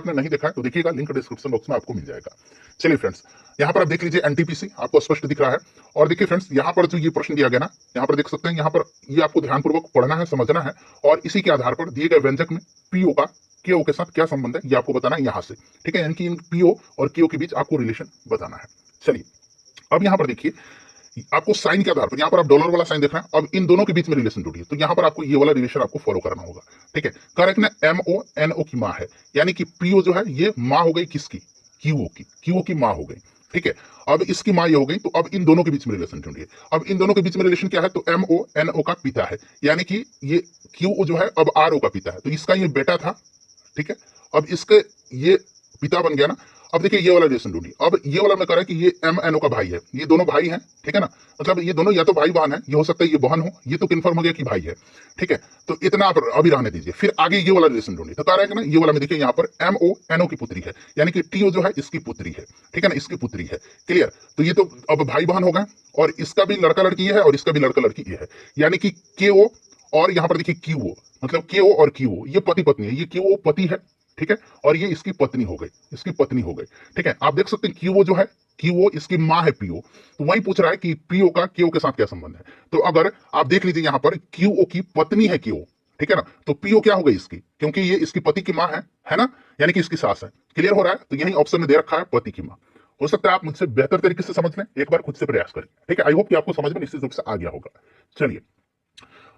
आपने नहीं देखा है तो देखिएगा, लिंक डिस्क्रिप्शन बॉक्स में आपको मिल जाएगा। चलिए फ्रेंड्स, यहाँ पर आप देख लीजिए एनटीपीसी आपको स्पष्ट दिख रहा है। और देखिए फ्रेंड्स, यहाँ पर जो ये प्रश्न दिया गया ना, यहाँ पर देख सकते हैं, यहाँ पर ये आपको ध्यानपूर्वक पढ़ना है, समझना है, और इसी के आधार पर दिए गए व्यंजक में पीओ का केओ के साथ क्या संबंध है ये आपको बताना है यहाँ से, ठीक है। यानी कि इन पीओ और केओ के बीच आपको रिलेशन बताना है। चलिए, अब यहाँ पर देखिए, आपको साइन के आधार पर, यहाँ पर आप डॉलर वाला साइन देख रहे हैं, अब इन दोनों के बीच में रिलेशन ढूंढिए, तो यहाँ पर आपको ये वाला रिलेशन आपको फॉलो करना होगा, ठीक है। करेक्ट ना, एमओ एनओ की माँ है, यानी कि पीओ जो है ये माँ हो गई किसकी, क्यूओ की माँ हो गई, ठीक है। अब इसकी माँ ये हो गई, तो अब इन दोनों के बीच में रिलेशन ढूंढिए। अब इन दोनों के बीच में रिलेशन क्या है, तो एमओ एनओ का पिता है, यानी कि ये क्यूओ जो है अब आरओ का पिता है, तो इसका ये बेटा था, ठीक है। अब इसके ये पिता बन गया ना। अब देखिए ये वाला रिलेशन ढूंढिए। अब ये वाला मैं कह रहा है कि ये एम एन ओ का भाई है, ये दोनों भाई हैं, ठीक है ना। मतलब ये दोनों या तो भाई बहन है, ये हो सकता है ये बहन हो, ये तो कंफर्म हो गया कि भाई है, ठीक है। तो इतना आप अभी रहने दीजिए, फिर आगे ये वाला रिलेशन ढूंढिए। तो कह रहा है कि ना, ये वाला में देखिए यहाँ पर एम ओ एन ओ की पुत्री है, यानी कि टीओ जो है इसकी पुत्री है, ठीक है ना, इसकी पुत्री है। क्लियर। तो ये तो अब भाई बहन हो गए, और इसका भी लड़का लड़की है और इसका भी लड़का लड़की है, यानी कि के ओ और यहाँ पर देखिए क्यू ओ, मतलब के ओ और क्यू ओ, ये पति पत्नी है, ये क्यू ओ पति है, ठीक है, और ये इसकी पत्नी हो गई, इसकी पत्नी हो गई, ठीक है। आप देख सकते हैं क्यूओ जो है, क्यूओ इसकी माँ है पीओ, तो वही पूछ रहा है कि पीओ का क्यूओ के साथ क्या संबंध है। तो अगर आप देख लीजिए यहाँ पर क्यूओ की पत्नी है क्यूओ, ठीक है ना, तो पीओ क्या हो गई इसकी, क्योंकि ये इसकी पति की माँ है ना, यानी कि इसकी सास है। क्लियर हो रहा है। तो यही ऑप्शन में दे रखा है पति की माँ। हो सकता है आप मुझसे बेहतर तरीके से समझ लें, एक बार खुद से प्रयास करें, ठीक है। आई होप कि आपको समझ में निश्चित रूप से आ गया होगा। चलिए,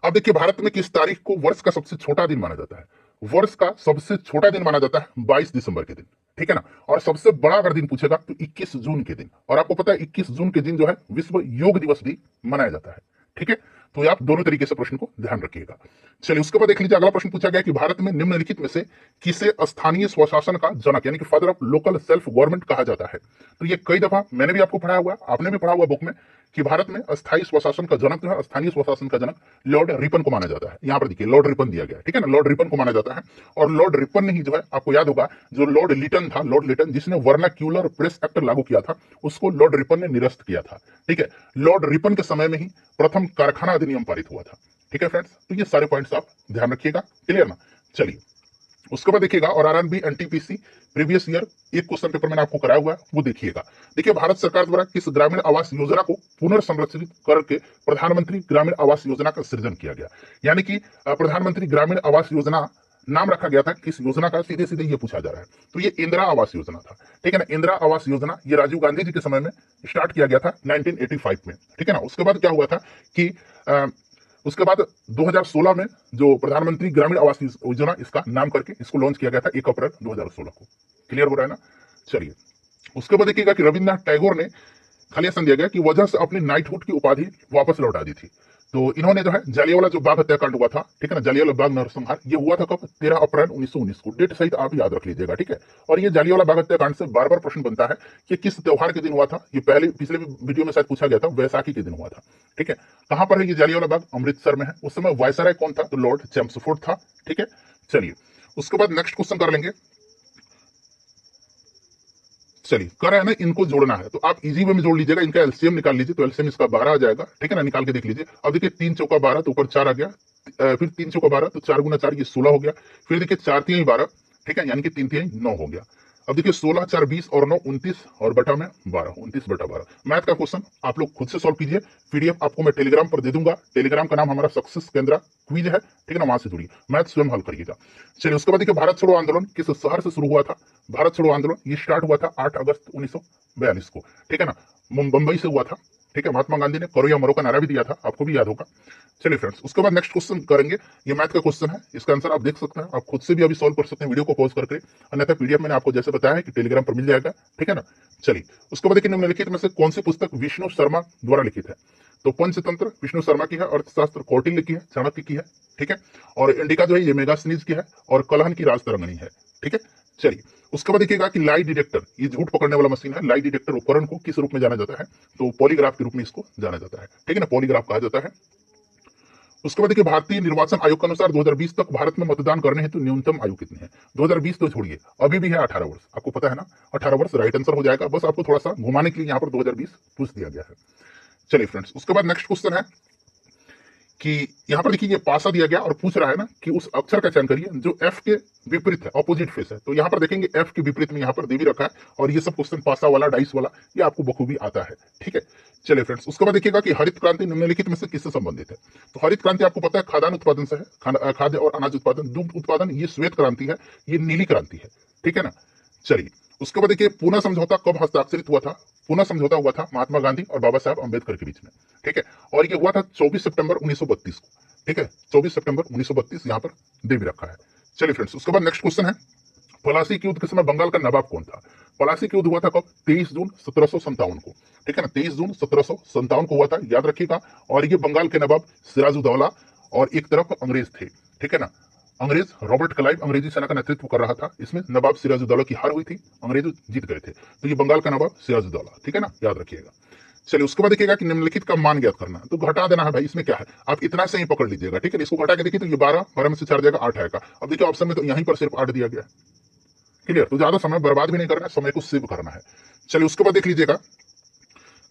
अब देखिए, भारत में किस तारीख को वर्ष का सबसे छोटा दिन माना जाता है। वर्ष का सबसे छोटा दिन माना जाता है 22 दिसंबर के दिन, ठीक है ना। और सबसे बड़ा अगर दिन पूछेगा तो 21 जून के दिन। और आपको पता है 21 जून के दिन जो है विश्व योग दिवस भी मनाया जाता है, ठीक है। तो आप दोनों तरीके से प्रश्न को ध्यान रखिएगा। चलिए, उसके बाद देख लीजिए, अगला प्रश्न पूछा गया कि भारत में निम्नलिखित में से किसे स्थानीय स्वशासन का जनक, यानी कि father of local self government कहा जाता है। तो ये कई दफा मैंने भी आपको पढ़ाया हुआ है, आपने भी पढ़ा हुआ बुक में, कि भारत में अस्थायी स्वशासन का जनक जो है, स्थानीय स्वशासन का जनक लॉर्ड रिपन को माना जाता है। यहाँ पर देखिए लॉर्ड रिपन दिया गया है, ठीक है ना, लॉर्ड रिपन को माना जाता है। और लॉर्ड रिपन ने ही जो है, आपको याद होगा, जो लॉर्ड लिटन था, लॉर्ड लिटन जिसने वर्नाक्यूलर प्रेस एक्ट लागू किया था, उसको लॉर्ड रिपन ने निरस्त किया था, ठीक है। लॉर्ड रिपन के समय में ही प्रथम कारखाना अधिनियम पारित हुआ था, ठीक है फ्रेंड्स। तो ये सारे पॉइंट्स आप ध्यान रखिएगा। क्लियर ना। चलिए, उसके बाद देखिएगा, और आरआरबी एनटीपीसी प्रीवियस ईयर एक क्वेश्चन पेपर मैंने आपको कराया हुआ है, वो देखिएगा। देखिए, भारत सरकार द्वारा किस ग्रामीण आवास योजना को पुनर्संरचित करके प्रधानमंत्री ग्रामीण आवास योजना का सृजन किया गया। यानी कि प्रधानमंत्री ग्रामीण आवास योजना नाम रखा गया था किस योजना का, सीधे सीधे ये पूछा जा रहा है। तो ये इंदिरा आवास योजना था, ठीक है ना। इंदिरा आवास योजना ये राजीव गांधी जी के समय में स्टार्ट किया गया था 1985 में, ठीक है ना। उसके बाद क्या हुआ था कि उसके बाद 2016 में जो प्रधानमंत्री ग्रामीण आवास योजना, इसका नाम करके इसको लॉन्च किया गया था 1 अप्रैल 2016 को। क्लियर हो रहा है ना। चलिए, उसके बाद देखिएगा कि रविन्द्रनाथ टैगोर ने खालिस्तान दिया गया कि वजह से अपनी नाइटहुड की उपाधि वापस लौटा दी थी। तो इन्होंने जो है जालियावाला जो बाग हत्याकांड हुआ था, ठीक है ना, जालियावाला बाग नरसंहार, ये हुआ था कब, 13 अप्रैल 1919 को। डेट सहित आप याद रख लीजिएगा, ठीक है। और ये जालियावाला बाग हत्याकांड से बार बार प्रश्न बनता है कि किस त्योहार के दिन हुआ था। ये पहले पिछले वीडियो में शायद पूछा गया था, वैसाखी के दिन हुआ था, ठीक है। कहां पर है ये जालियावाला बाग, अमृतसर में है। उस समय वायसराय कौन था, तो लॉर्ड चैम्सफोर्ड था, ठीक है। चलिए, उसके बाद नेक्स्ट क्वेश्चन कर लेंगे। चलिए, कर रहे हैं ना, इनको जोड़ना है, तो आप इजी वे में जोड़ लीजिएगा। इनका एलसीएम निकाल लीजिए, तो एलसीएम इसका 12 आ जाएगा, ठीक है ना। निकाल के देख लीजिए। अब देखिए 3 चौका 12, तो ऊपर 4 आ गया, फिर 3 चौका 12, तो 4 गुना 4 ये 16 हो गया। फिर देखिए 4 3 12, ठीक है, यानी कि 3 3 9 हो गया। अब देखिए 16 4 20 और 9 29 और बटा में 12, 29/12। मैथ का क्वेश्चन आप लोग खुद से सॉल्व कीजिए। पीडीएफ आपको मैं टेलीग्राम पर दे दूंगा। टेलीग्राम का नाम हमारा सक्सेस केंद्र क्विज है, ठीक है ना, वहां से जुड़िए, मैथ स्वयं हल करिएगा। चलिए, उसके बाद देखिए भारत छोड़ो आंदोलन किस शहर से शुरू हुआ था। भारत छोड़ो आंदोलन ये स्टार्ट हुआ था 8 अगस्त 1942 को, ठीक है ना, मुंबई से हुआ था, ठीक है। महात्मा गांधी ने करो या मरो का नारा भी दिया था, आपको भी याद होगा। चलिए फ्रेंड्स, उसके बाद नेक्स्ट क्वेश्चन करेंगे। ये मैथ का क्वेश्चन है, इसका आंसर आप देख सकते हैं, आप खुद से भी अभी सॉल्व कर सकते हैं वीडियो को पॉज करके, अन्यथा पीडीएफ मैंने आपको जैसे बताया है कि टेलीग्राम पर मिल जाएगा, ठीक है ना। चलिए, उसके बाद देखिए निम्नलिखित में से कौन सी पुस्तक विष्णु शर्मा द्वारा लिखित है। तो पंचतंत्र विष्णु शर्मा की है, अर्थशास्त्र कौटिल्य की है, चाणक्य की है, ठीक है। और इंडिका जो है ये मेगास्थनीज की है, और कलहन की राजतरंगिणी है, ठीक है। चलिए, उसके बाद देखिएगा कि लाई डिटेक्टर, ये झूठ पकड़ने वाला मशीन है, लाई डिटेक्टर उपकरण को किस रूप में जाना जाता है, तो पॉलीग्राफ के रूप में इसको जाना जाता है, ठीक है ना, पॉलीग्राफ कहा जाता है। उसके बाद देखिए भारतीय निर्वाचन आयोग के अनुसार 2020 तक भारत में मतदान करने हेतु न्यूनतम आयु कितनी है। 2020 तो छोड़िए, अभी भी है 18 वर्ष, आपको पता है ना, 18 वर्ष राइट आंसर हो जाएगा। बस आपको थोड़ा सा घुमाने के लिए यहाँ पर 2020 पूछ दिया गया है। चलिए फ्रेंड्स, उसके बाद नेक्स्ट क्वेश्चन है कि यहाँ पर देखिए ये पासा दिया गया और पूछ रहा है ना कि उस अक्षर का चयन करिए जो एफ के विपरीत है, ऑपोजिट फेस है। तो यहाँ पर देखेंगे एफ के विपरीत में यहाँ पर दे भी रखा है और ये सब क्वेश्चन पासा वाला, डाइस वाला, ये आपको बखूबी आता है। ठीक है, चलिए फ्रेंड्स, उसके बाद देखिएगा कि हरित क्रांति निम्नलिखित में से किससे संबंधित है। तो हरित क्रांति आपको पता है खाद्यान्न उत्पादन से है, खाद्य और अनाज उत्पादन, दुग्ध उत्पादन, ये श्वेत क्रांति है, ये नीली क्रांति है। ठीक है ना। चलिए उसके बाद देखिए पूना समझौता कब हस्ताक्षरित हुआ था। पूना समझौता हुआ था महात्मा गांधी और बाबा साहब अम्बेडकर के बीच में। ठीक है, और ये हुआ था 24 सितंबर 1932 को। ठीक है, 24 सितंबर 1932 यहाँ पर दे भी रखा है। चलिए फ्रेंड्स, उसके बाद नेक्स्ट क्वेश्चन है, पलासी के युद्ध के समय बंगाल का नवाब कौन था। पलासी के युद्ध हुआ था कब? 23 जून 1757 को। ठीक है ना, 23 जून 1757 को हुआ था, याद रखिएगा। और ये बंगाल के नवाब सिराजुद्दौला और एक तरफ अंग्रेज थे। ठीक है ना, अंग्रेज रॉबर्ट क्लाइव अंग्रेजी सेना का नेतृत्व कर रहा था। इसमें नवाब सिराजुद्दौला की हार हुई थी, अंग्रेज जीत गए थे। तो ये बंगाल का नवाब सिराजुद्दौला। ठीक है ना, याद रखिएगा। चलिए उसके बाद देखिएगा कि निम्नलिखित का मान ज्ञात करना है। तो घटा देना है भाई, इसमें क्या है, आप इतना से ही पकड़ लीजिएगा। ठीक है, इसको घटा के देखिए तो ये 12 में से 4 जाएगा 8 आएगा। अब देखिए ऑप्शन में तो यहीं पर सिर्फ 8 दिया गया है। क्लियर, तो ज्यादा समय बर्बाद भी नहीं करना है, समय को सेव करना है। चलिए उसके बाद देख लीजिएगा,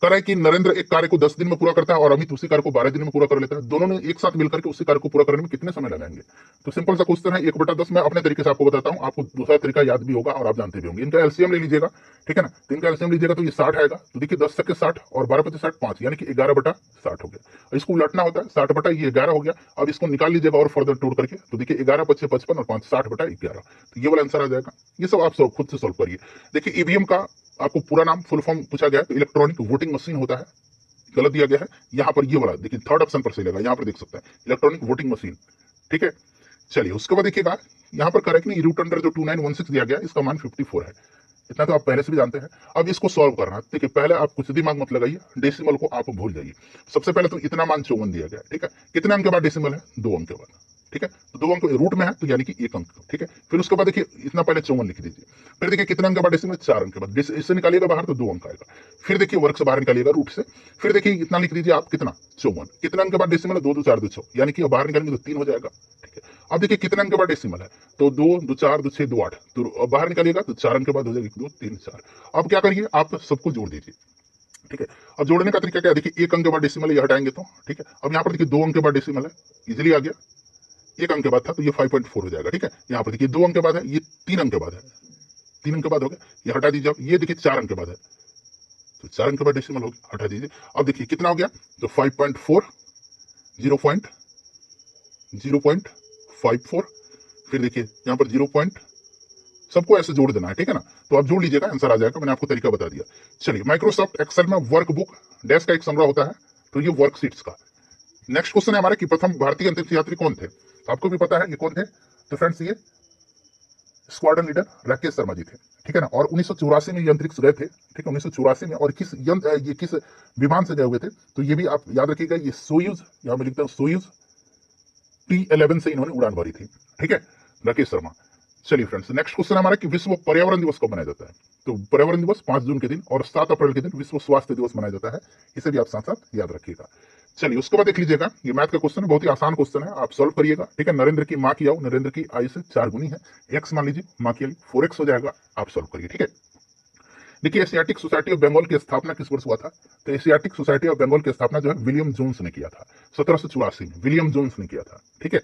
कह रहा है कि नरेंद्र एक कार्य को 10 दिन में पूरा करता है और अमित उसी कार्य को 12 दिन में पूरा कर लेता है। दोनों ने एक साथ मिलकर के उसी कार्य को पूरा करने में कितने समय लगाएंगे। तो सिंपल सा क्वेश्चन है, 1/10 मैं अपने तरीके से आपको बताता हूं, आपको दूसरा तरीका याद भी होगा और आप जानते भी होंगे। इनका एलसीएम ले लीजिएगा। ठीक है ना, तो इनका एलसीएम लीजिएगा तो ये 60 आएगा। तो देखिए 10 के 60 और 12/5 5, यानी कि 11/60 हो गया। इसको उलटना होता है, 60/11 हो गया। अब इसको निकाल लीजिएगा और फर्दर टूट करके, तो देखिए 11/5 55 और 5 60/11। तो ये वाला आंसर आ जाएगा। ये सब आप खुद से सोल्व करिए। देखिए ईवीएम का आपको पूरा नाम, फुल फॉर्म पूछा गया है, तो इलेक्ट्रॉनिक वोटिंग मशीन होता है। गलत दिया गया है यहाँ पर, ये वाला देखिए थर्ड ऑप्शन पर सही लगा, यहाँ पर देख सकते हैं इलेक्ट्रॉनिक वोटिंग मशीन। ठीक है, चलिए उसके बाद देखिएगा यहाँ पर करेक्टली रूट अंडर जो 2916 दिया गया, इसका मान 54 है। इतना तो आप पहले से भी जानते हैं। अब इसको सॉल्व करना, देखिए पहले आप कुछ दिमाग मत लगाइए, डेसिमल को आप भूल जाइए। सबसे पहले तो इतना मान 54 दिया गया। ठीक है, कितने अंक के बाद डेसिमल है? 2 अंक के बाद। ठीक है, तो 2 अंक रूट में है तो यानी कि 1 अंक। ठीक है, फिर उसके बाद देखिए इतना पहले 54 लिख दीजिए। फिर देखिए कितने अंक के बाद डेसिमल? 4 अंक के बाद। इससे निकालिएगा बाहर तो 2 अंक आएगा। फिर देखिए वर्ग से बाहर निकालिएगा रूट से। फिर देखिए इतना लिख दीजिए आप, कितना? 54। कितने अंक के बाद डेसिमल है? 2 2 4 2 6, यानी कि बाहर निकालेंगे तो 3 हो जाएगा। ठीक है, अब देखिए कितने अंक के बाद डेसिमल है? तो 2 2 4 2 6 2 8, तो बाहर निकालिएगा तो 4 अंक के बाद हो जाएगा 1 2 3 4। अब क्या करिए, आप सबको जोड़ दीजिए। ठीक है, अब जोड़ने का तरीका क्या है, देखिए 1 अंक के बाद डेसिमल है, ये हटाएंगे तो। ठीक है, अब यहाँ पर देखिए 2 अंक के बाद डेसिमल है, इजिली आ गया। 1 अंक के बाद था तो ये 5.4 हो जाएगा। ठीक है, यहाँ पर देखिए 2 अंक के बाद है, ये 3 अंक के बाद है, 3 अंक के बाद हो गया, ये हटा दीजिए। अब ये देखिए 4 अंक के बाद है, तो 4 अंक के बाद डेसिमल हो गया, हटा दीजिए। अब देखिए कितना हो गया, तो 5.4 0.54, फिर देखिए यहाँ पर 0. सबको ऐसे जोड़ देना है। ठीक है ना, तो आप जोड़ लीजिएगा, आंसर आ जाएगा। मैंने आपको तरीका बता दिया। चलिए माइक्रोसॉफ्ट एक्सेल में वर्क बुक डैश का एक संग्रह होता है, तो ये वर्कशीट्स का। नेक्स्ट क्वेश्चन है हमारा कि प्रथम भारतीय अंतरिक्ष यात्री कौन थे। आपको भी पता है ये कौन थे। तो फ्रेंड्स ये स्क्वाड्रन लीडर राकेश शर्मा जी थे। ठीक है ना, और 1984 में ये अंतरिक्ष गए थे। ठीक है, 1984 में। और ये किस विमान से गए हुए थे, तो ये भी आप याद रखिएगा, ये सोयूज, यहाँ में लिखता हूँ सोयूज T11 से इन्होंने उड़ान भरी थी। ठीक है, राकेश शर्मा। चलिए फ्रेंड्स, नेक्स्ट क्वेश्चन हमारा कि विश्व पर्यावरण दिवस कब मनाया जाता है। तो पर्यावरण दिवस 5 जून के दिन और 7 अप्रैल के दिन विश्व स्वास्थ्य दिवस मनाया जाता है। इसे भी आप साथ साथ याद रखिएगा। चलिए उसके बाद देख लीजिएगा, ये मैथ का क्वेश्चन है, बहुत ही आसान क्वेश्चन है, आप सॉल्व करिएगा। ठीक है, नरेंद्र की माँ की आयु नरेंद्र की आयु से 4 गुनी है। एक्स मान लीजिए, माँ की आयु 4x हो जाएगा। आप सॉल्व करिए। ठीक है, देखिए एशियाटिक सोसाइटी ऑफ बंगाल की स्थापना किस वर्ष हुआ था। तो एशियाटिक सोसाइटी ऑफ बंगाल की स्थापना जो है विलियम जोन्स ने किया था, 1784 में विलियम जोन्स ने किया था। ठीक है,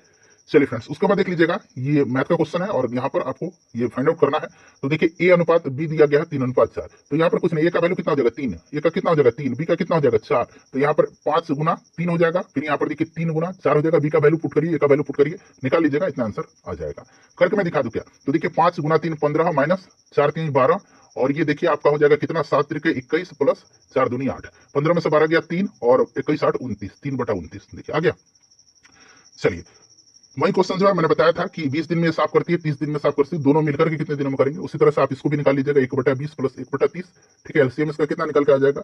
चलिए फ्रेंड्स, उसके बाद देख लीजिएगा, ये मैथ का क्वेश्चन है और यहाँ पर आपको ये फाइंड आउट करना है। तो देखिए A अनुपात B दिया गया है 3:4। तो यहाँ पर कुछ नहीं, A का वैल्यू कितना हो जाएगा 3, A का कितना हो जाएगा 3, B का कितना हो जाएगा 4। तो यहाँ पर 5 गुना 3 हो जाएगा। फिर यहाँ पर देखिए 3 गुना 4 हो जाएगा। B का वैल्यू पुट करिए, A का वैल्यू पुट करिए, निकाल लीजिएगा, इतना आंसर आ जाएगा। करके मैं दिखा दूं क्या। तो देखिए 5 गुना 3 15 माइनस 4 3 12, और ये देखिए आपका हो जाएगा कितना, 7 3 21 प्लस 4 दूनी 8, 15 में से 12 गया 3 और 21 8 29, 3/29 देखिए आ गया। चलिए वही क्वेश्चन जो है मैंने बताया था कि 20 दिन में साफ करती है, 30 दिन में साफ करती है, दोनों मिलकर के कितने दिनों में करेंगे। उसी तरह से आप इसको भी निकाल लीजिएगा, 1/20 प्लस 1/30। ठीक है, एलसीएम इसका कितना निकल के आ जाएगा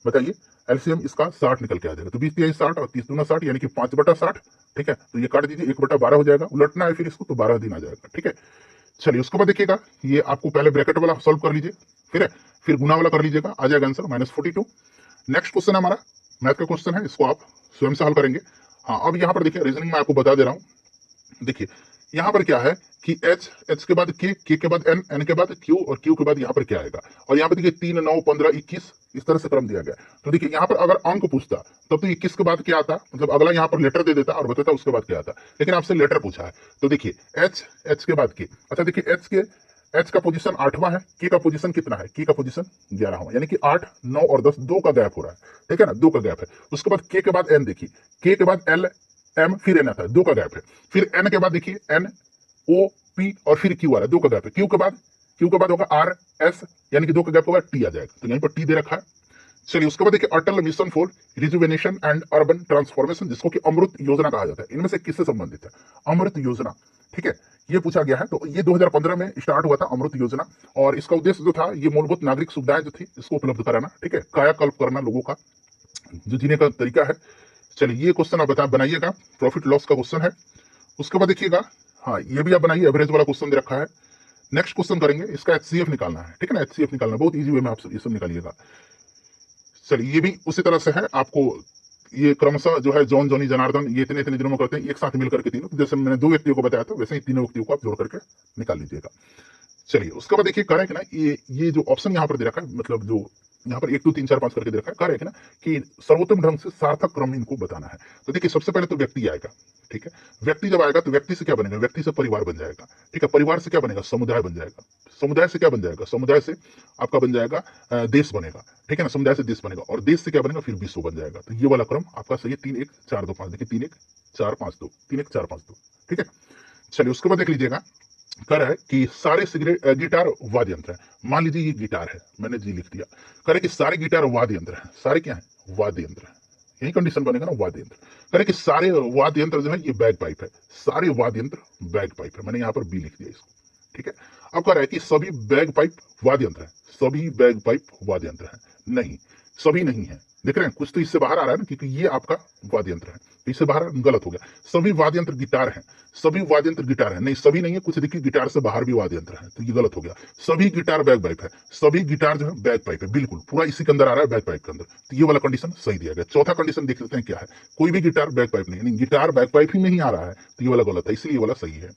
बताइए। एलसीएम इसका 60 निकल के आ जाएगा। तो 20 3 60 और 30 दूना 60, यानी कि 5/60। ठीक है, तो ये काट दीजिए, 1/12 हो जाएगा। उलटना है फिर इसको, तो 12 दिन आ जाएगा। ठीक है, चलिए उसके बाद देखिएगा, ये आपको पहले ब्रैकेट वाला सॉल्व कर लीजिए, फिर गुना वाला कर लीजिएगा, आ जाएगा आंसर -42। नेक्स्ट क्वेश्चन हमारा मैथ का क्वेश्चन है, इसको आप स्वयं से हल करेंगे। हाँ, अब यहाँ पर देखिए रीजनिंग में आपको बता दे रहा हूँ। देखिए यहाँ पर क्या है कि एच के बाद के के बाद एन के बाद क्यू और क्यू के बाद यहाँ पर क्या आएगा। और यहाँ पर देखिए 3, 9, 15, 21 इस तरह से क्रम दिया गया। तो देखिए यहाँ पर अगर अंक पूछता तब तो 21 के बाद क्या आता, मतलब अगला यहाँ पर लेटर दे देता और बताता उसके बाद क्या आता, लेकिन आपसे लेटर पूछा है। तो देखिए एच के बाद के, अच्छा देखिए एच का पोजीशन 8वां है, के का पोजीशन कितना है, के का पोजीशन 11वां, यानी कि 8, 9 और 10 2 का गैप हो रहा है, ठीक है ना, 2 का गैप है। उसके बाद के बाद एन, देखिए के के बाद एल एम फिर एन आता है, 2 का गैप है। फिर एन के बाद देखिए एन ओ पी और फिर क्यू आ रहा है, 2 का गैप है। क्यू के बाद होगा आर एस, यानी कि 2 का गैप होगा, टी आ जाएगा, तो यहीं पर टी दे रखा है। चलिए उसके बाद देखिए Atal mission for rejuvenation and urban transformation, जिसको कि अमृत योजना कहा जाता है, इनमें से किससे संबंधित है, अमृत योजना, ठीक है, ये पूछा गया है। तो ये 2015 में स्टार्ट हुआ था अमृत योजना, और इसका उद्देश्य जो था ये मूलभूत नागरिक सुविधाएं जो थी इसको उपलब्ध कराना, ठीक है, कायाकल्प करना लोगों का जो जीने का तरीका है। चलिए ये क्वेश्चन आप बनाइएगा, प्रॉफिट लॉस का क्वेश्चन है। उसके बाद देखिएगा, हाँ ये भी आप बनाइए, एवरेज वाला क्वेश्चन दे रखा है। नेक्स्ट क्वेश्चन करेंगे, इसका एचसीएफ निकालना है, ठीक है ना, एचसीएफ निकालना बहुत इजी वे में आप ये सब निकालिएगा। चलिए ये भी उसी तरह से है, आपको ये क्रमशः जो है जॉन, जॉनी, जनार्दन, ये इतने इतने दिनों में करते हैं, एक साथ मिलकर के तीनों, जैसे मैंने 2 व्यक्तियों को बताया था वैसे ही तीनों व्यक्तियों को आप जोड़ करके निकाल लीजिएगा। चलिए उसके बाद देखिए करें कि ना, ये जो ऑप्शन यहाँ पर दे रखा है, मतलब जो यहाँ पर 1, 2, 3, 4, 5 करके दे रखा है, करें कि ना कि सर्वोत्तम ढंग से सार्थक क्रम इनको बताना है। तो देखिए सबसे पहले तो व्यक्ति आएगा, ठीक है, व्यक्ति जब आएगा तो व्यक्ति से क्या बनेगा, व्यक्ति से परिवार बन जाएगा, ठीक है, परिवार से क्या बनेगा, समुदाय बन जाएगा, समुदाय से क्या बन जाएगा, समुदाय से आपका बन जाएगा देश बनेगा, ठीक है ना, समुदाय से देश बनेगा, और देश से क्या बनेगा, फिर विश्व बन जाएगा। तो ये वाला क्रम आपका सही है, 3, 1, 4, 2, 5, देखिए 3, 1, 4, 5, 2, 3, 1, 4, 5, 2, ठीक है। चलिए उसके बाद देख लीजिएगा, कह रहा है कि सारे गिटार वाद्य यंत्र है। मान लीजिए ये गिटार है, मैंने जी लिख दिया, कह रहे कि सारे गिटार वाद्य यंत्र है, सारे क्या है, वाद्य यंत्र है, यही कंडीशन बनेगा ना, वाद्य यंत्र। कह रहे कि सारे वाद्य यंत्र जो है ये बैग पाइप है, सारे वाद्य यंत्र बैग पाइप है, मैंने यहाँ पर बी लिख दिया इसको, ठीक है। अब कह रहा है कि सभी बैग पाइप वाद्य यंत्र है, सभी बैग पाइप वाद्य यंत्र है, नहीं सभी नहीं है, देख रहे हैं कुछ तो इससे बाहर आ रहा है ना, क्योंकि ये आपका वाद्य यंत्र है, तो इससे बाहर गलत हो गया। सभी वाद्य यंत्र गिटार है, सभी वाद्य यंत्र गिटार है, नहीं सभी नहीं है, कुछ देखिए गिटार से बाहर भी वाद्य यंत्र है, तो ये गलत हो गया। सभी गिटार बैग पाइप है, सभी गिटार जो है बैग पाइप है, बिल्कुल पूरा इसी के अंदर आ रहा है, बैग पाइप के अंदर, तो ये वाला कंडीशन सही दिया गया। चौथा कंडीशन देख लेते हैं क्या है, कोई भी गिटार बैग पाइप नहीं, गिटार बैग पाइप ही नहीं आ रहा है, तो ये वाला गलत है, इसलिए ये वाला सही है।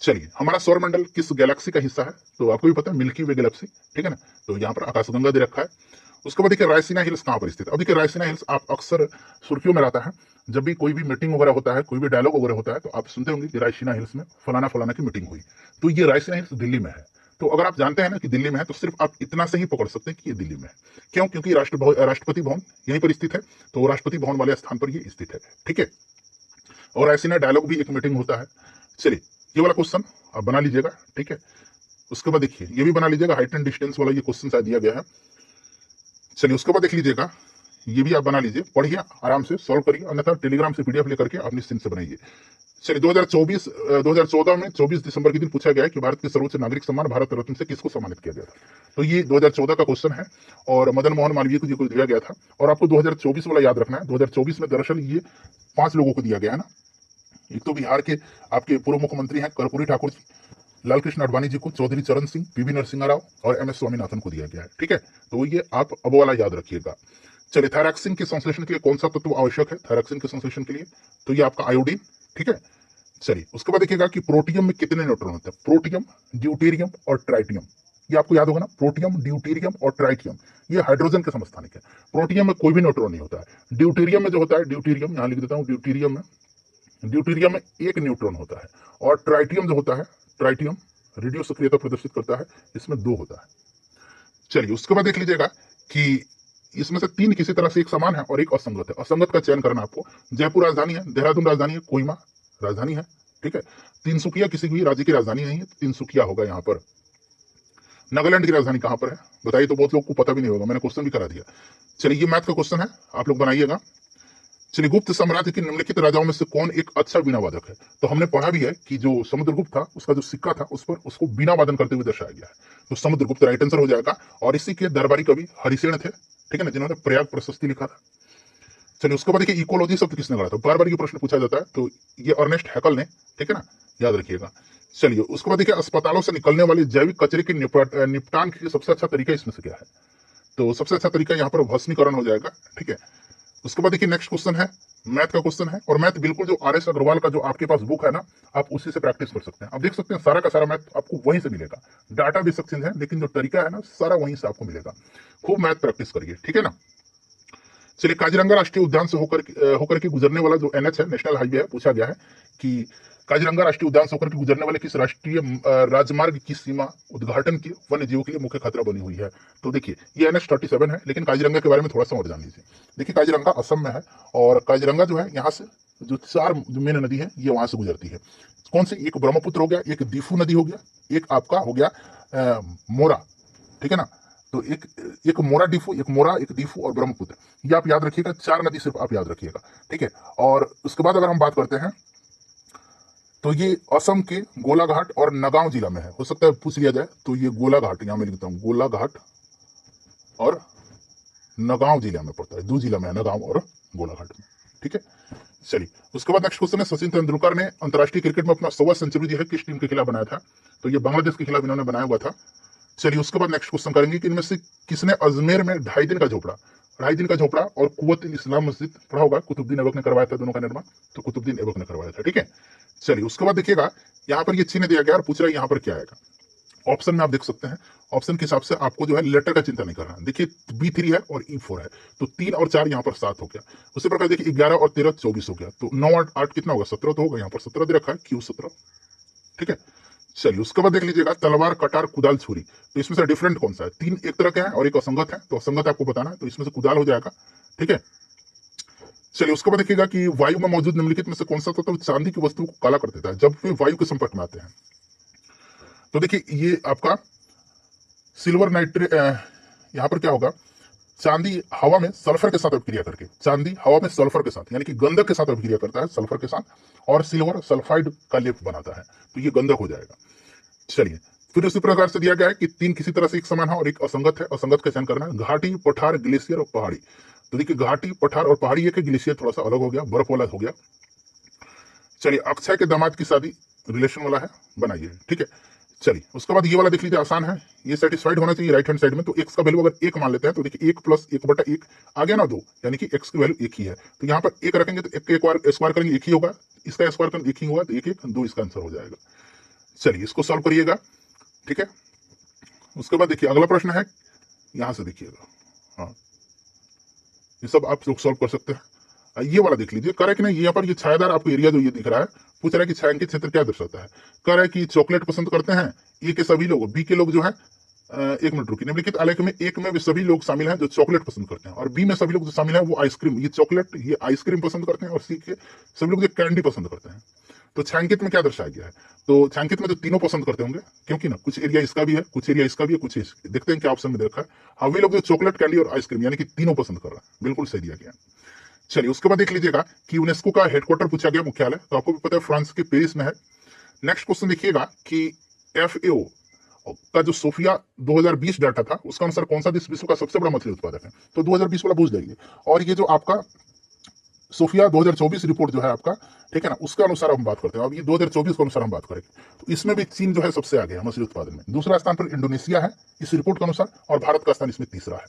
चलिए हमारा सौरमंडल किस गैलेक्सी का हिस्सा है, तो आपको भी पता है, मिल्की वे गैलेक्सी, ठीक है ना, तो यहाँ पर आकाशगंगा दे रखा है। उसके बाद देखिए रायसीना हिल्स कहाँ पर स्थित है। अब देखिए रायसीना हिल्स आप अक्सर सुर्खियों में रहता है, जब भी कोई भी मीटिंग वगैरह होता है, कोई भी डायलॉग वगैरह होता है, तो आप सुनते होंगे कि रायसीना हिल्स में फलाना फलाना की मीटिंग हुई, तो ये रायसीना हिल्स दिल्ली में है। तो अगर आप जानते हैं ना कि दिल्ली में है, तो सिर्फ आप इतना से ही पकड़ सकते हैं कि ये दिल्ली में है। क्यों, क्योंकि राष्ट्रपति भवन यहीं पर स्थित है, तो राष्ट्रपति भवन वाले स्थान पर ये स्थित है, ठीक है। और रायसीना डायलॉग भी एक मीटिंग होता है। चलिए ये वाला क्वेश्चन आप बना लीजिएगा, ठीक है। उसके बाद देखिए ये भी बना लीजिएगा, हाइट एंड डिस्टेंस वाला ये क्वेश्चन शायद दिया गया है। चलिए उसके बाद देख लीजिएगा, ये भी आप बना लीजिए, पढ़िए आराम से, सॉल्व करिए, अन्यथा टेलीग्राम से पीडीएफ लेकर के आप निश्चिंत से बनाइए। चलिए 2014 में 24 दिसंबर के दिन पूछा गया है कि भारत के सर्वोच्च नागरिक सम्मान भारत रत्न से किसको सम्मानित किया गया था। तो ये 2014 का क्वेश्चन है, और मदन मोहन मालवीय को ये दिया गया था। और आपको 2024 वाला याद रखना है, 2024 में दरअसल ये 5 लोगों को दिया गया है ना। एक तो बिहार के आपके पूर्व मुख्यमंत्री हैं कर्पूरी ठाकुर जी, लालकृष्ण आडवाणी जी को, चौधरी चरण सिंह, पीवी नरसिम्हा राव और एम एस स्वामीनाथन को दिया गया है, ठीक है। तो ये आप अब वाला याद रखिएगा। चलिए थायरॉक्सिन के संश्लेषण के लिए कौन सा तत्व आवश्यक है, थायरॉक्सिन के संश्लेषण के लिए, तो ये आपका आयोडीन, ठीक है। चलिए उसके बाद देखिएगा कि प्रोटियम में कितने न्यूट्रॉन होते हैं, प्रोटियम, ड्यूटेरियम और ट्राइटियम, ये आपको याद होगा ना, प्रोटियम, ड्यूटेरियम और ट्राइटियम, ये हाइड्रोजन के समस्थानिक है। प्रोटियम में कोई भी न्यूट्रॉन नहीं होता है। ड्यूटेरियम में जो होता है, ड्यूटेरियम यहाँ लिख देता हूँ, ड्यूटेरियम में 1 न्यूट्रॉन होता है, और ट्राइटियम जो होता है, ट्राइटियम रेडियो सक्रियता प्रदर्शित करता है, इसमें 2 होता है। चलिए उसके बाद देख लीजिएगा कि इसमें से 3 किसी तरह से एक समान है और एक असंगत है। असंगत का चयन करना आपको। जयपुर राजधानी है, देहरादून राजधानी है, कोहिमा राजधानी है, ठीक है। तिनसुकिया किसी भी राज्य की राजधानी नहीं है, तिनसुकिया होगा यहाँ पर। नागालैंड की राजधानी कहाँ पर है बताइए, तो बहुत लोग को पता भी नहीं होगा, मैंने क्वेश्चन भी करा दिया। चलिए ये मैथ का क्वेश्चन है, आप लोग बनाइएगा। चलिए गुप्त साम्राज्य के निम्नलिखित राजाओं में से कौन एक अच्छा बीना वादक है। तो हमने पढ़ा भी है कि जो समुद्रगुप्त था, उसका जो सिक्का था उस पर उसको बीना वादन करते हुए दर्शाया गया है, तो समुद्रगुप्त राइट आंसर हो जाएगा। और इसी के दरबारी कवि हरिसेन थे, ठीक है ना, जिन्होंने प्रयाग प्रशस्ति लिखा था। चलिए उसके बाद देखिए इकोलॉजी शब्द किसने गढ़ा था, बार बार ये प्रश्न पूछा जाता है, तो ये अर्नेस्ट हैकल ने, ठीक है ना, याद रखिएगा। चलिए उसके बाद देखिए अस्पतालों से निकलने वाले जैविक कचरे के निपटान के सबसे अच्छा तरीका इसमें से क्या है, तो सबसे अच्छा तरीका यहाँ पर भस्मीकरण हो जाएगा, ठीक है। उसके बाद देखिए नेक्स्ट क्वेश्चन है मैथ का क्वेश्चन है, और मैथ बिल्कुल जो RS अग्रवाल का जो आपके पास बुक है ना, आप उसी से प्रैक्टिस कर सकते हैं। आप देख सकते हैं सारा का सारा मैथ आपको वहीं से मिलेगा। डाटा भी सक्सेस है, लेकिन जो तरीका है ना, सारा वहीं से आपको मिलेगा। खूब मैथ प्रैक्टिस करिए, ठीक है ना। चलिए, काजीरंगा राष्ट्रीय उद्यान से होकर के गुजरने वाला जो NH है, नेशनल हाईवे है, पूछा गया है कि काजीरंगा राष्ट्रीय उद्यान से होकर के गुजरने वाले किस राष्ट्रीय राजमार्ग की सीमा उद्घाटन की वन्य जीवों के लिए मुख्य खतरा बनी हुई है। तो देखिए, ये NH-37 है, लेकिन काजीरंगा के बारे में थोड़ा सा और जान लीजिए। देखिए, काजीरंगा असम में है, और काजीरंगा जो है यहाँ से जो 4 जो मेन नदी है, ये वहां से गुजरती है। कौन सी? एक ब्रह्मपुत्र हो गया, एक दीफू नदी हो गया, एक आपका हो गया मोरा, ठीक है ना। तो एक मोरा डिफू, एक मोरा, एक डिफू और ब्रह्मपुत्र, ये आप याद रखिएगा। 4 नदी सिर्फ आप याद रखिएगा, ठीक है। और उसके बाद अगर हम बात करते हैं, तो ये असम के गोलाघाट और नगांव जिला में है। हो सकता है पूछ लिया जाए, तो ये गोलाघाट, यहां मैं लिखता हूं, गोलाघाट और नगांव जिला में पड़ता है। 2 जिला में है, नगांव और गोलाघाट में, ठीक है। चलिए, उसके बाद नेक्स्ट क्वेश्चन है, सचिन तेंदुलकर ने अंतर्राष्ट्रीय क्रिकेट में अपना 100वां सेंचुरी जो है किस टीम के खिलाफ बनाया था? तो ये बांग्लादेश के खिलाफ इन्होंने बनाया हुआ था। चलिए, उसके बाद नेक्स्ट क्वेश्चन करेंगे कि इनमें से किसने अजमेर में 2.5 दिन का झोपड़ा, 2.5 दिन का झोपड़ा और कुव्वत इस्लाम मस्जिद पढ़ा होगा, कुतुबुद्दीन ऐबक ने करवाया था दोनों का निर्माण, तो कुतुबुद्दीन ऐबक ने करवाया था, ठीक है। चलिए, उसके बाद देखिएगा, यहाँ पर ये चिन्ह दिया गया और पूछ रहा है यहाँ पर क्या आएगा। ऑप्शन में आप देख सकते हैं, ऑप्शन के हिसाब से आपको जो है लेटर का चिंता नहीं करना है। देखिए, B3 है और E4 है, तो 3 और 4 यहाँ पर 7 हो गया। उसी प्रकार देखिए, 11 और 13 24 हो गया, तो 9 और 8 कितना होगा? 17 तो होगा। यहाँ पर 17 दे रखा है, Q17, ठीक है। चलिए, उसके बाद देख लीजिएगा, तलवार, कटार, कुदाल, छुरी, तो इसमें से डिफरेंट कौन सा है? 3 एक तरह के हैं और एक असंगत है, तो असंगत आपको बताना है, तो इसमें से कुदाल हो जाएगा, ठीक है। चलिए, उसके बाद देखिएगा कि वायु में मौजूद निम्नलिखित में से कौन सा तत्व चांदी की वस्तु को काला कर देता है जब वे वायु के संपर्क में आते हैं? तो देखिए, ये आपका सिल्वर नाइट्रेट, यहाँ पर क्या होगा, चांदी हवा में सल्फर के साथ अभिक्रिया करके, चांदी हवा में सल्फर के साथ यानी कि गंधक के साथ अभिक्रिया करता है, सल्फर के साथ, और सिल्वर सल्फाइड का लेप बनाता है, तो ये गंधक हो जाएगा। चलिए, फिर उसी प्रकार से दिया गया है कि 3 किसी तरह से एक समान है और एक असंगत है, असंगत का चयन करना है। घाटी, पठार, ग्लेशियर और पहाड़ी, तो देखिए, घाटी, पठार और पहाड़ी एक है, ग्लेशियर थोड़ा सा अलग हो गया, बर्फ वाला हो गया। चलिए, अक्षय के दामाद की शादी रिलेशन वाला है, बनाइए, ठीक है। चलिए, उसके बाद ये वाला देख लीजिए, आसान है, ये सेटिस्फाइड होना चाहिए राइट हैंड साइड में। तो x का वैल्यू अगर 1 मान लेते हैं, तो देखिए 1 + 1/1 आ गया ना 2, यानी कि x की वैल्यू 1 ही है। तो यहाँ पर 1 रखेंगे तो 1 के स्क्वायर करेंगे 1 ही होगा, इसका स्क्वायर करेंगे 1 ही होगा, तो 1 1 2 इसका आंसर हो जाएगा। चलिए, इसको सॉल्व करिएगा, ठीक है। उसके बाद देखिए, अगला प्रश्न है, यहां से देखिएगा, हाँ, ये सब आप लोग सॉल्व कर सकते हैं। ये वाला देख लीजिए, कह रहा है कि नहीं, यहाँ पर ये छायादार आपको एरिया जो ये दिख रहा है, पूछ रहा है कि छायांकित क्षेत्र क्या दर्शाता है। कह रहा है कि चॉकलेट पसंद करते हैं ए के सभी लोग, बी के लोग जो है, 1 मिनट रुकिए, निम्नलिखित आलेख में एक में भी सभी लोग शामिल हैं जो चॉकलेट पसंद करते हैं, और बी में सभी लोग जो शामिल हैं वो आइसक्रीम, ये चॉकलेट, ये आइसक्रीम पसंद करते हैं, और सी के सभी लोग जो कैंडी पसंद करते हैं। तो छायांकित में क्या दर्शाया गया है? तो छायांकित में जो तीनों पसंद करते होंगे, क्योंकि ना कुछ एरिया इसका भी है, कुछ एरिया इसका भी है, कुछ देखते हैं क्या ऑप्शन में दे रखा है। हाँ, वे लोग जो चॉकलेट, कैंडी और आइसक्रीम यानी कि तीनों पसंद कर रहे हैं, बिल्कुल सही दिया गया। चलिए, उसके बाद देख लीजिएगा कि यूनेस्को का हेडक्वार्टर पूछा गया, मुख्यालय, तो आपको भी पता है फ्रांस के पेरिस में है। नेक्स्ट क्वेश्चन देखिएगा कि FAO का जो सोफिया 2020 डाटा था, उसका अनुसार कौन सा देश विश्व का सबसे बड़ा मछली उत्पादक है? तो 2020 वाला पूछ जाइए। और ये जो आपका सोफिया 2024 रिपोर्ट जो है आपका, ठीक है ना, उसके अनुसार हम बात करते हैं। अब ये 2024 के अनुसार हम बात करेंगे, तो इसमें भी चीन जो है सबसे आगे है मछली उत्पादन में, दूसरा स्थान पर इंडोनेशिया है इस रिपोर्ट के अनुसार, और भारत का स्थान इसमें तीसरा है।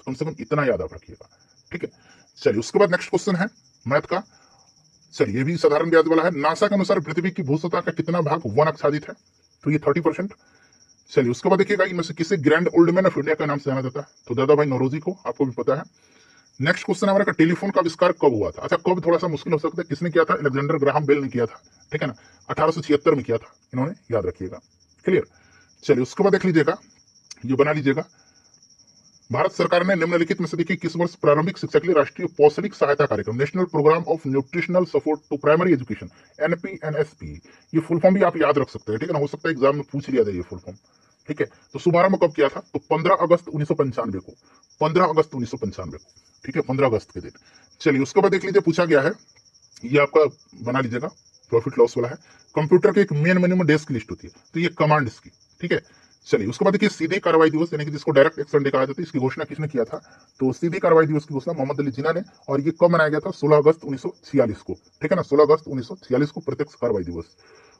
कम से कम इतना याद आप रखिएगा, ठीक है। चलिए, उसके बाद नेक्स्ट क्वेश्चन है मैथ का। चलिए, ये भी साधारण ब्याज वाला है। नासा के अनुसार पृथ्वी की भू सतह का कितना भाग वन आच्छादित है? तो ये 30%। चलिए, उसके बाद देखिएगा, इनमें से किसे grand old man of India का नाम से जाना जाता है? तो दादा भाई नौरोजी को, आपको भी पता है। नेक्स्ट क्वेश्चन हमारा का टेलीफोन का आविष्कार कब हुआ था? अच्छा, कब थोड़ा सा मुश्किल हो सकता है, किसने किया था? अलेक्जेंडर ग्राहम बेल ने किया था, ठीक है ना, 1876 में किया था इन्होंने, याद रखिएगा, क्लियर। चलिए, उसके बाद देख लीजिएगा, ये बना लीजिएगा, भारत सरकार ने निम्नलिखित में से देखिए किस वर्ष प्रारंभिक शिक्षा के लिए राष्ट्रीय पौष्टिक सहायता कार्यक्रम, national program of nutritional support to primary education, NPNSP, ये फुल फॉर्म भी आप याद रख सकते हैं, ठीक है ना, हो सकता है एग्जाम में पूछ लिया जाए ये फुल फॉर्म, ठीक है। तो शुभारंभ कब किया था? तो 15 अगस्त 1995 को, 15 अगस्त 1995 को, ठीक है, 15 अगस्त के दिन। चलिए, उसके बाद देख लीजिए, पूछा गया है, ये आपका बना लीजिएगा, प्रॉफिट लॉस वाला है। कंप्यूटर के एक मेन मेन्यू में डेस्क लिस्ट होती है, तो ये कमांड्स की, ठीक है। चलिए, उसके बाद देखिए, सीधे कार्रवाई दिवस यानी कि जिसको डायरेक्ट एक्शन डे कहा जाता है, इसकी घोषणा किसने किया था? तो सीधे कार्रवाई दिवस की घोषणा मोहम्मद अली जिन्ना ने, और ये कब मनाया गया था? 16 अगस्त 1946 को, ठीक है ना, 16 अगस्त 1946 को प्रत्यक्ष कार्रवाई दिवस।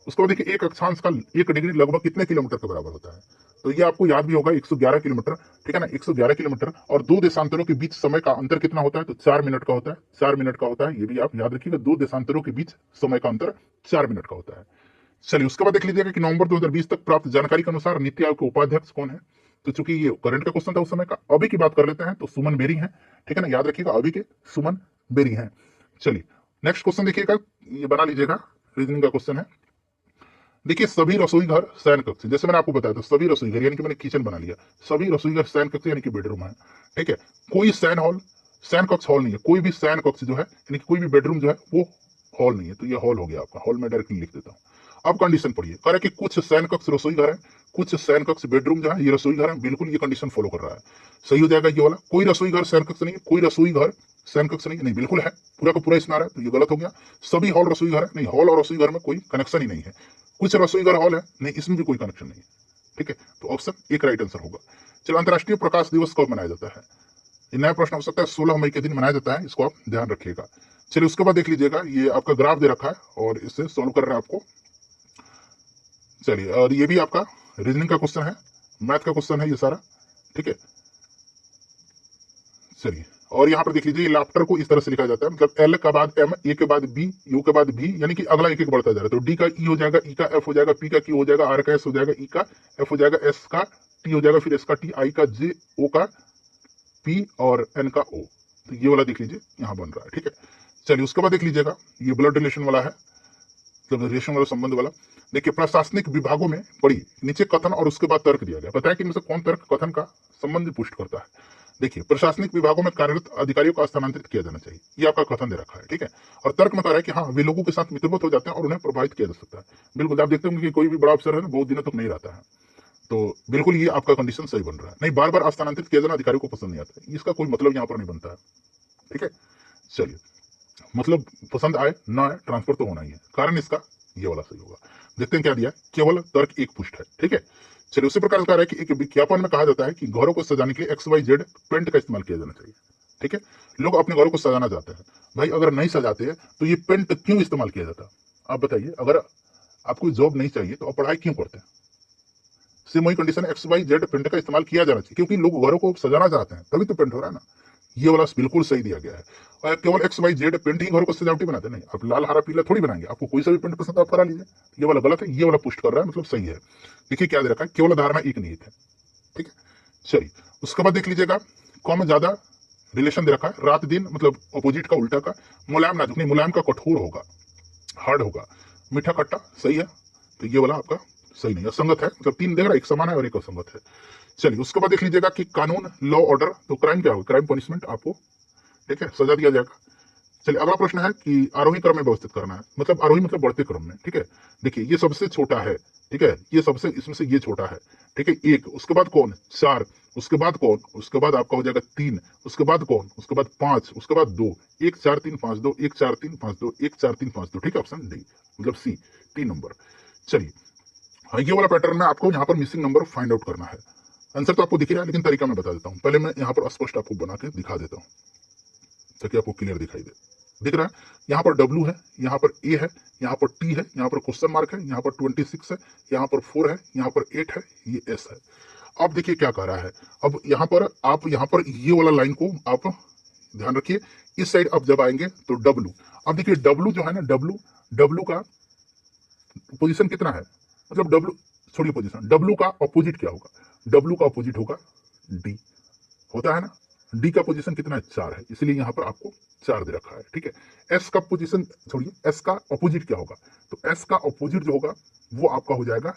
उसके बाद देखिए एक अक्षांश का 1 डिग्री लगभग कितने किलोमीटर के बराबर होता है, तो ये आपको याद भी होगा 111 किलोमीटर, ठीक है ना, 111 किलोमीटर। और दो देशांतरों के बीच समय का अंतर कितना होता है, तो 4 मिनट का होता है, 4 मिनट का होता है, ये भी आप याद रखिएगा, दो देशांतरों के बीच समय का अंतर 4 मिनट का होता है। चलिए उसके बाद देख लीजिएगा कि नवंबर 2020 तक प्राप्त जानकारी के अनुसार नीति आयोग के उपाध्यक्ष कौन है। तो चूंकि ये करंट का क्वेश्चन था उस समय का, अभी की बात कर लेते हैं, तो सुमन बेरी हैं, ठीक है ना, याद रखिएगा अभी के सुमन बेरी हैं। चलिए नेक्स्ट क्वेश्चन देखिएगा, ये बना लीजिएगा, रीजनिंग का क्वेश्चन है। देखिए सभी रसोई घर शयन कक्ष, जैसे मैंने आपको बताया था सभी रसोई घर यानी कि मैंने किचन बना लिया, सभी रसोई घर शयन कक्ष यानी कि बेडरूम है, ठीक है। कोई शयन कक्ष हॉल नहीं है, कोई भी शयन कक्ष जो है यानी कि कोई भी बेडरूम जो है वो हॉल नहीं है, तो ये हॉल हो गया आपका, हॉल में डायरेक्टली लिख देता हूँ। अब कंडीशन पढ़िए, कह रहा है कि कुछ शयन कक्ष रसोई घर है, कुछ शयन कक्ष बेडरूम जो है ये रसोई घर है, बिल्कुल ये कंडीशन फॉलो कर रहा है, सही हो जाएगा ये वाला। कोई रसोई घर शयन कक्ष नहीं है, कोई रसोई घर शयन कक्ष नहीं, बिल्कुल है, पूरा का पूरा इसमें आ रहा है, तो ये गलत हो गया। सभी हॉल रसोई घर है, नहीं, हॉल और रसोई घर में कोई कनेक्शन ही नहीं है। कुछ रसोई घर हॉल है, नहीं, इसमें भी कोई कनेक्शन नहीं है, ठीक है, तो ऑप्शन एक राइट आंसर होगा। चलो अंतर्राष्ट्रीय प्रकाश दिवस कब मनाया जाता है, ये नया प्रश्न हो सकता है, 16 मई के दिन मनाया जाता है, इसको आप ध्यान रखिएगा। चलिए उसके बाद देख लीजिएगा, ये आपका ग्राफ दे रखा है और इससे सॉल्व कर रहे हैं आपको। चलिए और ये भी आपका रीजनिंग का क्वेश्चन है, मैथ का क्वेश्चन है ये सारा, ठीक है। चलिए और यहाँ पर देख लीजिए लाफ्टर को इस तरह से लिखा जाता है, मतलब एल के बाद एम, ए के बाद बी, यू के बाद बी, यानी कि अगला एक एक बढ़ता जा रहा है, तो डी का ई हो जाएगा, ई का एफ हो जाएगा, पी का क्यू हो जाएगा, आर का एस हो जाएगा, ई का एफ हो जाएगा, एस का टी हो जाएगा, फिर एस का टी, आई का जे, ओ का पी और एन का ओ, तो ये वाला देख लीजिए यहाँ बन रहा है, ठीक है। चलिए उसके बाद देख लीजिएगा, ये ब्लड रिलेशन वाला है, मतलब रिलेशन वाला, संबंध वाला। देखिए प्रशासनिक विभागों में पढ़िए, नीचे कथन और उसके बाद तर्क दिया गया, बताया कि इनमें से कौन तर्क कथन का संबंध पुष्ट करता है। देखिए प्रशासनिक विभागों में कार्यरत अधिकारियों को स्थानांतरित किया जाना चाहिए, ये आपका कथन दे रखा है, ठीक है। और तर्क में कह रहा है कि हाँ वे लोगों के साथ मित्रवत हो जाते हैं और उन्हें प्रभावित किया जा सकता है। बिल्कुल आप देखते होंगे कि कोई भी बड़ा अफसर है ना बहुत दिनों तक नहीं रहता है, तो बिल्कुल ये आपका कंडीशन सही बन रहा है। नहीं, बार बार स्थानांतरित किया जाना अधिकारियों को पसंद नहीं आता है, इसका कोई मतलब यहाँ पर नहीं बनता है, ठीक है। चलिए मतलब पसंद आए ना आए ट्रांसफर तो होना ही है, कारण इसका ये वाला सही होगा। देखते हैं क्या दिया, केवल तर्क एक पुष्ट है, ठीक है। चलिए उसी प्रकार कह रहा है कि एक विज्ञापन में कहा जाता है कि घरों को सजाने के लिए XYZ पेंट का इस्तेमाल किया जाना चाहिए, ठीक है। लोग अपने घरों को सजाना चाहते हैं, भाई अगर नहीं सजाते हैं तो ये पेंट क्यों इस्तेमाल किया जाता है, आप बताइए। अगर आपको जॉब नहीं चाहिए तो आप पढ़ाई क्यों करते हैं, सेम वही कंडीशन XYZ पेंट का इस्तेमाल किया जाना चाहिए, क्योंकि लोग घरों को सजाना चाहते हैं तभी तो पेंट हो रहा है ना, ये वाला बिल्कुल सही दिया गया है। और केवल XYZ पेंट ही घरों को सजावटी बनाते नहीं, आप लाल हरा पीला थोड़ी बनाएंगे, आपको कोई सा भी पेंट पसंद आप करा लीजिए, ये वाला गलत है, ये वाला पुष्ट कर रहा है, मतलब सही है। देखिए क्या दे रखा है, केवल धारणा एक निहित है, ठीक है। चलिए उसके बाद देख लीजिएगा, कौन ज्यादा रिलेशन दे रखा है, रात दिन मतलब अपोजिट का उल्टा का, मुलायम नाजुक नहीं, मुलायम का कठोर होगा, हार्ड होगा, मीठा खट्टा सही है, तो ये वाला आपका सही नहीं है, असंगत है, मतलब 3 देख रहा है, एक समान है और एक असंगत है। चलिए उसके बाद देख लीजिएगा कि कानून लॉ ऑर्डर, तो क्राइम क्या होगा, क्राइम पनिशमेंट आपको, ठीक है, सजा दिया जाएगा। चलिए अगला प्रश्न है कि आरोही क्रम में व्यवस्थित करना है, मतलब आरोही मतलब बढ़ते क्रम में, ठीक है। देखिए ये सबसे छोटा है, ठीक है, ये सबसे इसमें से ये छोटा है, ठीक है, 1, उसके बाद कौन 4, उसके बाद कौन, उसके बाद आपका हो जाएगा 3, उसके बाद कौन, उसके बाद 5, उसके बाद 2, 1 4 3 5 2, 1 4 3 5 2, 1 4 3 5 2, ठीक है, ऑप्शन डी मतलब सी 3 नंबर। चलिए हाँ ये वाला पैटर्न में आपको यहाँ पर मिसिंग नंबर फाइंड आउट करना है, आंसर तो आपको दिख रहा है लेकिन तरीका मैं बता देता हूँ, पहले मैं यहाँ पर स्पष्ट आपको बना के दिखा देता हूँ ताकि आपको क्लियर दिखाई दे। दिख रहा है, यहाँ पर W है, यहाँ पर A है, यहाँ पर T है, यहाँ पर क्वेश्चन मार्क है, यहाँ पर 26 है, यहाँ पर 4 है, यहाँ पर 8 है, ये S है। अब देखिए क्या कह रहा है, अब यहाँ पर आप यहाँ पर ये वाला लाइन को आप ध्यान रखिए, इस साइड अब जब आएंगे तो W, अब देखिए W जो है ना, W का पोजीशन कितना है, मतलब W छोड़िए पोजीशन, W का अपोजिट क्या होगा, W का अपोजिट होगा D, होता है ना, D का पोजीशन कितना है 4 है, इसलिए यहाँ पर आपको 4 दे रखा है, ठीक है। S का पोजीशन छोड़िए, S का अपोजिट क्या होगा, तो S का अपोजिट जो होगा वो आपका हो जाएगा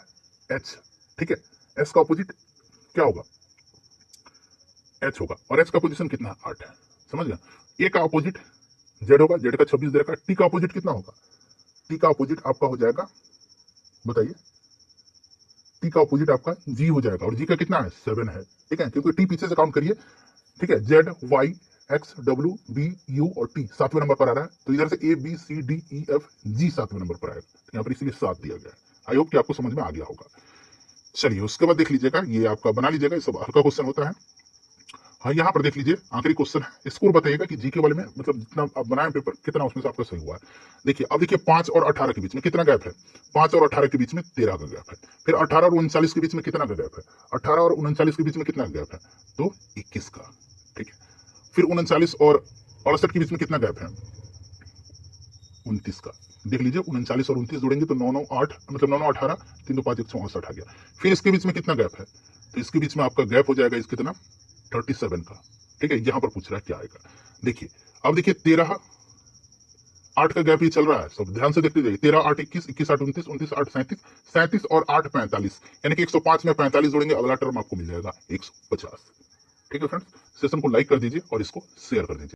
H, ठीक है। S का अपोजिट क्या होगा, H होगा, और H का पोजीशन कितना है 8 है, समझ गया। A का अपोजिट Z होगा, Z का 26 दे रखा है, T का अपोजिट कितना होगा, T का अपोजिट आपका हो जाएगा, बताइए, T का अपोजिट आपका G हो जाएगा, और G का कितना है 7 है, ठीक है, क्योंकि T पीछे से काउंट करिए, ठीक है, Z Y X W B U और T 7वें नंबर पर आ रहा है, तो इधर से A B C D E F G 7वें नंबर पर आएगा, तो यहाँ पर इसीलिए 7 दिया गया है। आई होप कि आपको समझ में आ गया होगा। चलिए उसके बाद देख लीजिएगा, ये आपका बना लीजिएगा, ये सब हल्का क्वेश्चन होता है। हाँ, यहाँ पर देख लीजिए आखिरी क्वेश्चन है, स्कोर बताइएगा कि जीके वाले में मतलब जितना आप बनाए पेपर कितना उसमें से आपका सही हुआ है। देखिए अब देखिए 5 और 18 के बीच में कितना गैप है, 5 और 18 के बीच में 13 का गैप है। फिर 18 और 39 के बीच में कितना का गैप है, 18 और 39 के बीच में कितना गैप है, तो 21 का। ठीक है, फिर 39 और 68 के बीच में कितना गैप है, 29 का। देख लीजिए 39 और 29 जोड़ेंगे तो 9 9 8 मतलब 9 9 18 3 2 5 168 आ गया। फिर इसके बीच में कितना गैप है, तो इसके बीच में आपका गैप हो जाएगा इस कितना 37 का। ठीक है, यहाँ पर पूछ रहा है क्या आएगा। देखिए अब देखिए 13 8 का गैप ये चल रहा है, सब ध्यान से देखते जाइए। 13 8 21 21 8 29 29 8 37 37 और 8 45 यानी कि 105 में 45 जोड़ेंगे, अगला टर्म आपको मिल जाएगा 150। ठीक है फ्रेंड्स, सेशन को लाइक कर दीजिए और इसको शेयर कर दीजिए।